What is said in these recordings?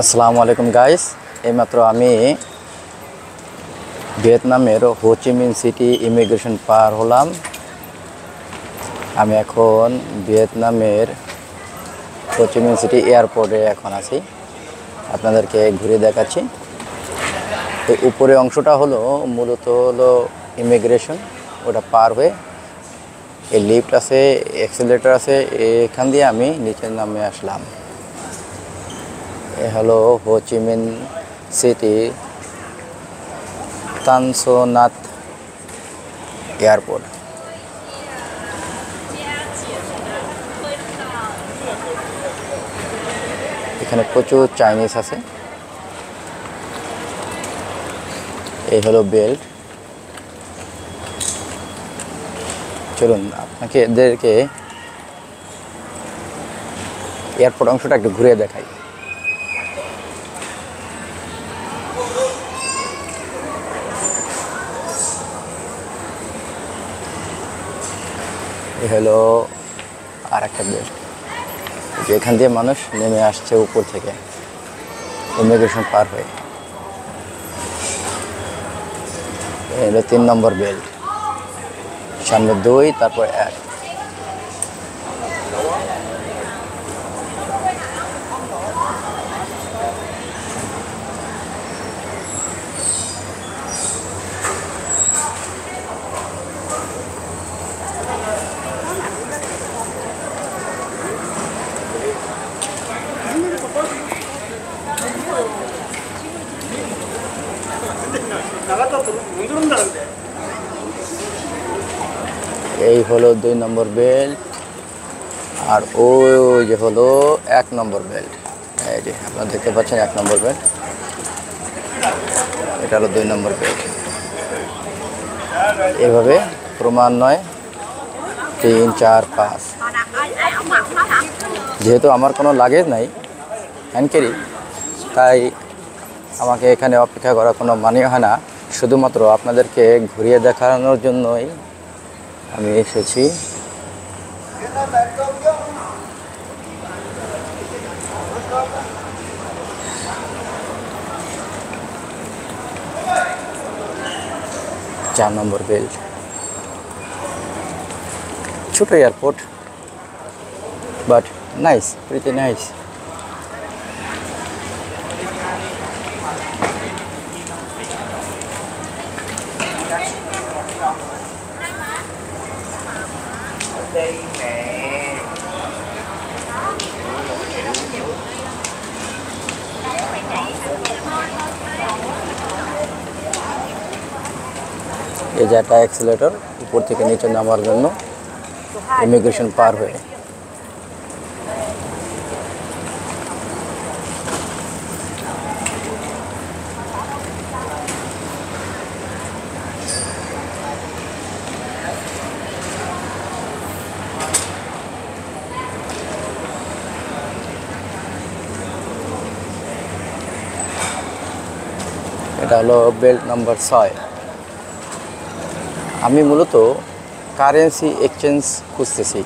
আসসালামু আলাইকুম গাইস, এইমাত্র আমি ভিয়েতনামের হো চি মিন সিটি ইমিগ্রেশন পার হলাম। আমি এখন ভিয়েতনামের হো চি মিন সিটি এয়ারপোর্টে এখন আছি, আপনাদেরকে ঘুরে দেখাচ্ছি। তো উপরে অংশটা মূলত হলো ইমিগ্রেশন, ওটা পার হয়ে এই লিফট আছে, এক্সেলেটর আছে, এখান দিয়ে আমি নিচে নামে আসলাম। এ হলো হো চি মিন সিটি তান সো নাত এয়ারপোর্ট। এখানে প্রচুর চাইনিজ আছে। এই হলো বেল্ট। চলুন এদেরকে এয়ারপোর্ট অংশটা একটু ঘুরে দেখাই। এই হলো আর একটা বেল্ট, যেখান দিয়ে মানুষ নেমে আসছে উপর থেকে ইমিগ্রেশন পার হয়ে। এই হলো 3 নম্বর বেল্ট, সামনে 2, তারপর 1। এই হলো 2 নম্বর বেল্ট, আর ওই যে হলো 1 নম্বর বেল্ট। এই যে আপনারা দেখতে পাচ্ছেন 1 নম্বর বেল্ট, এটা হলো 2 নম্বর বেল্ট। এভাবে ক্রমান্বয়ে 3, 4, 5। যেহেতু আমার কোনো লাগেজ নাই, হ্যান্ড ক্যারি, তাই আমাকে এখানে অপেক্ষা করা কোনো মানে হয় না। শুধুমাত্র আপনাদেরকে ঘুরিয়ে দেখানোর জন্যই আমি এসেছি। চার নম্বর বেল্ট, ছোট airport, but nice, pretty nice. এই যে একটা অ্যাক্সিলারেটর, উপর থেকে নিচে নামার জন্য ইমিগ্রেশন পার হয়ে। এটা হলো বেল্ট নাম্বার 6। আমি মূলত কারেন্সি এক্সচেঞ্জ খুঁজতেছি।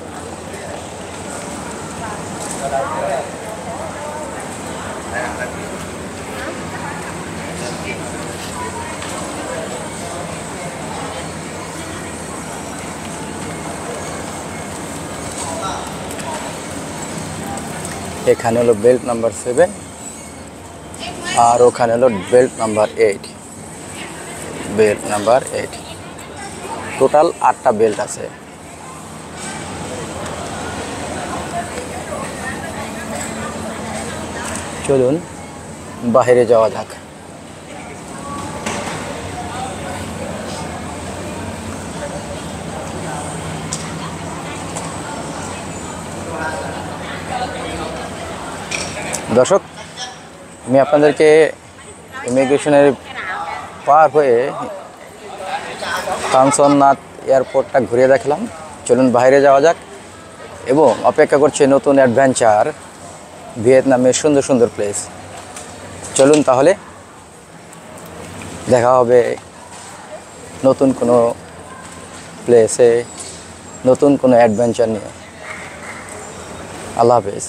এখানে হলো বেল্ট নাম্বার 7, আর ওখানে হলো belt number 8। Belt number 8, total 8টা বেল্ট আছে। চলুন বাইরে যাওয়া যাক। দর্শক, আমি আপনাদেরকে ইমিগ্রেশনের পার হয়ে তান সো নাত এয়ারপোর্টটা ঘুরিয়ে দেখালাম। চলুন বাইরে যাওয়া যাক এবং অপেক্ষা করছে নতুন অ্যাডভেঞ্চার, ভিয়েতনামের সুন্দর সুন্দর প্লেস। চলুন তাহলে দেখা হবে নতুন কোনো প্লেসে, নতুন কোনো অ্যাডভেঞ্চার নিয়ে। আল্লাহ হাফেজ।